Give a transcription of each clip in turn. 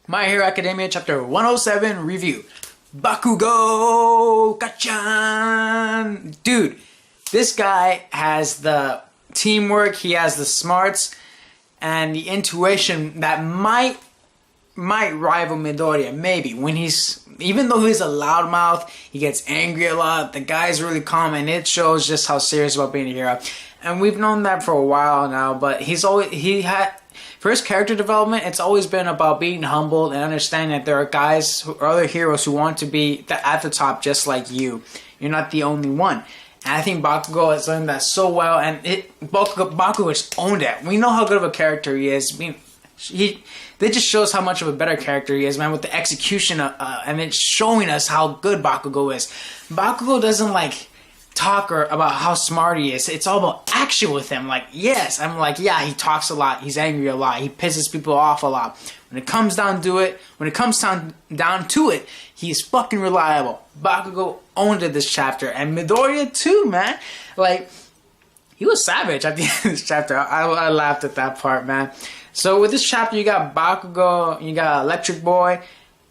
My Hero Academia Chapter 107 Review. Bakugou! Kachan! Dude, this guy has the teamwork, he has the smarts, and the intuition that might rival Midoriya, maybe. Even though he's a loudmouth, he gets angry a lot, the guy's really calm, and it shows just how serious about being a hero. And we've known that for a while now, but for his character development, it's always been about being humbled and understanding that there are guys or other heroes who want to be at the top just like you. You're not the only one. And I think Bakugou has learned that so well, and Bakugou has owned it. We know how good of a character he is. That just shows how much of a better character he is, man, with the execution, and it's showing us how good Bakugou is. Bakugou doesn't talk about how smart he is. It's all about action with him. Yeah, he talks a lot, he's angry a lot, he pisses people off a lot. When it comes down to it, he's fucking reliable. Bakugou owned it this chapter, and Midoriya too, man. He was savage at the end of this chapter. I laughed at that part, man. So with this chapter, you got Bakugou, you got Electric Boy,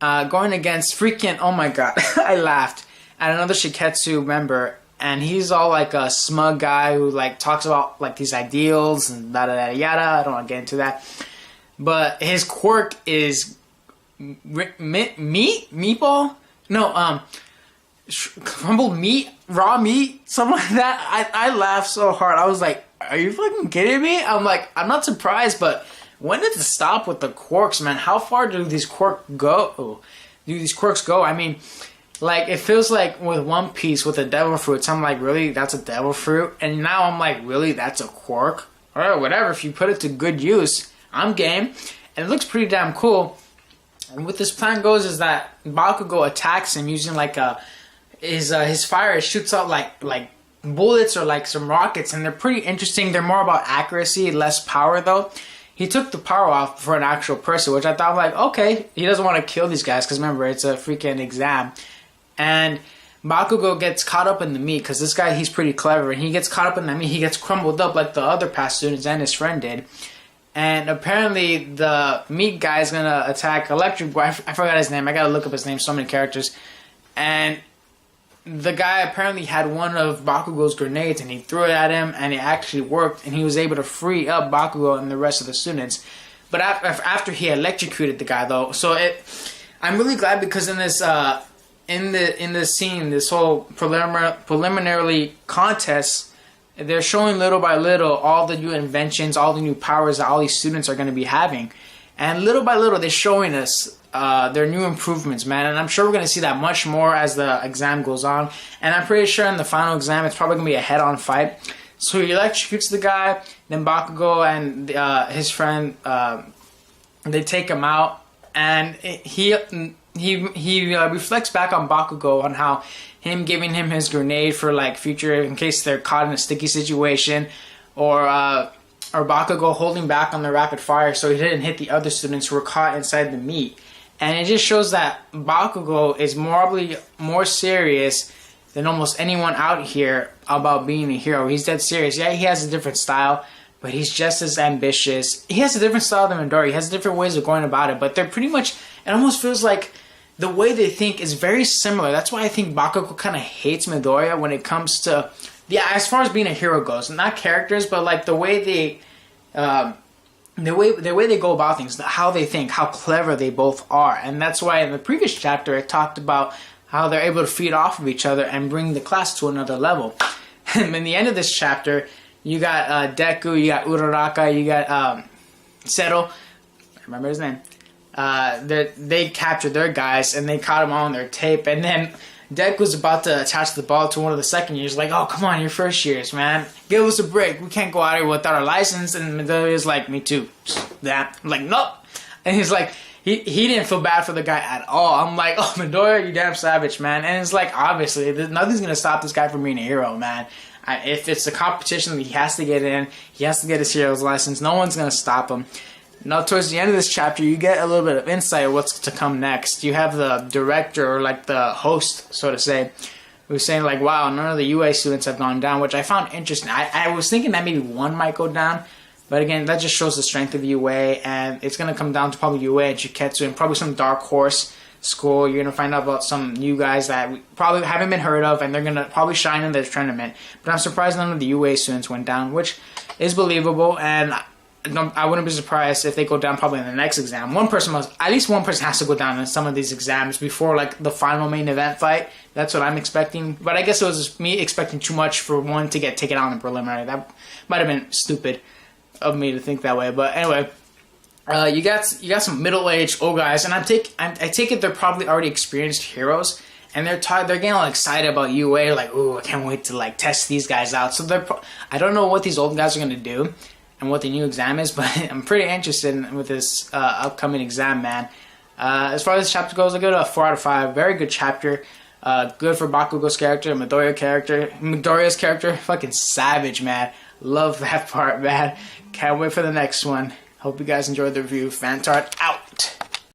going against freaking, oh my god, I laughed at another Shiketsu member. And he's all like a smug guy who talks about these ideals and yada. I don't want to get into that. But his quirk is meatball? No, crumbled meat, raw meat, something like that. I laughed so hard. I was like, are you fucking kidding me? I'm not surprised, but when did it stop with the quirks, man? How far do these quirks go? I mean, it feels like with One Piece with the devil fruits, I'm like, really? That's a devil fruit? And now I'm like, really? That's a quirk? Or whatever, if you put it to good use, I'm game. And it looks pretty damn cool. And what this plan goes is that Bakugou attacks him using his fire shoots out like bullets or some rockets, and they're pretty interesting. They're more about accuracy, less power though. He took the power off for an actual person, which I thought okay, he doesn't want to kill these guys because remember, it's a freaking exam. And Bakugou gets caught up in the meat because this guy, he's pretty clever, and he gets caught up in the meat. He gets crumbled up like the other past students and his friend did. And apparently the meat guy is going to attack Electric Boy. I forgot his name. I got to look up his name. So many characters. And the guy apparently had one of Bakugou's grenades, and he threw it at him, and it actually worked, and he was able to free up Bakugou and the rest of the students. But after he electrocuted the guy, though, I'm really glad because in this in this scene, this whole preliminary contest, they're showing little by little all the new inventions, all the new powers that all these students are going to be having, and little by little they're showing us their new improvements, man. And I'm sure we're going to see that much more as the exam goes on. And I'm pretty sure in the final exam, it's probably going to be a head-on fight. So he electrocutes the guy, then Bakugou and his friend, they take him out, and he reflects back on Bakugou on how him giving him his grenade for future in case they're caught in a sticky situation, or Bakugou holding back on the rapid fire so he didn't hit the other students who were caught inside the meat. And it just shows that Bakugou is probably more serious than almost anyone out here about being a hero. He's dead serious. Yeah, he has a different style, but he's just as ambitious. He has a different style than Midoriya. He has different ways of going about it, but they're pretty much, it almost feels like the way they think is very similar. That's why I think Bakugou kind of hates Midoriya when it comes to, as far as being a hero goes. Not characters, but the way they the way they go about things, how they think, how clever they both are. And that's why in the previous chapter it talked about how they're able to feed off of each other and bring the class to another level. And in the end of this chapter, you got Deku, you got Uraraka, you got Seto, I remember his name. They captured their guys and they caught them all on their tape, and then Deku's about to attach the ball to one of the second years, oh, come on, you're first years, man. Give us a break. We can't go out here without our license. And Midoriya's like, me too. That. I'm like, nope. And he's like, he didn't feel bad for the guy at all. I'm like, oh, Midoriya, you damn savage, man. And it's obviously, nothing's going to stop this guy from being a hero, man. If it's a competition, he has to get in. He has to get his hero's license. No one's going to stop him. Now, towards the end of this chapter, you get a little bit of insight of what's to come next. You have the director, or the host, so to say, who's saying wow, none of the UA students have gone down, which I found interesting. I was thinking that maybe one might go down, But again, that just shows the strength of UA, and it's going to come down to probably UA and Chiketsu and probably some dark horse school. You're going to find out about some new guys that we probably haven't been heard of, and they're going to probably shine in this tournament. But I'm surprised none of the UA students went down, which is believable, and I wouldn't be surprised if they go down probably in the next exam. At least one person has to go down in some of these exams before like the final main event fight. That's what I'm expecting. But I guess it was me expecting too much for one to get taken out in the preliminary. That might have been stupid of me to think that way. But anyway, you got some middle-aged old guys, and I take it they're probably already experienced heroes, and they're getting all excited about UA, like, ooh, I can't wait to like test these guys out. So I don't know what these old guys are gonna do and what the new exam is, but I'm pretty interested with this upcoming exam, man. As far as this chapter goes, I give it a 4 out of 5. Very good chapter. Good for Bakugou's character, Midoriya's character, fucking savage, man. Love that part, man. Can't wait for the next one. Hope you guys enjoyed the review. Fantart out.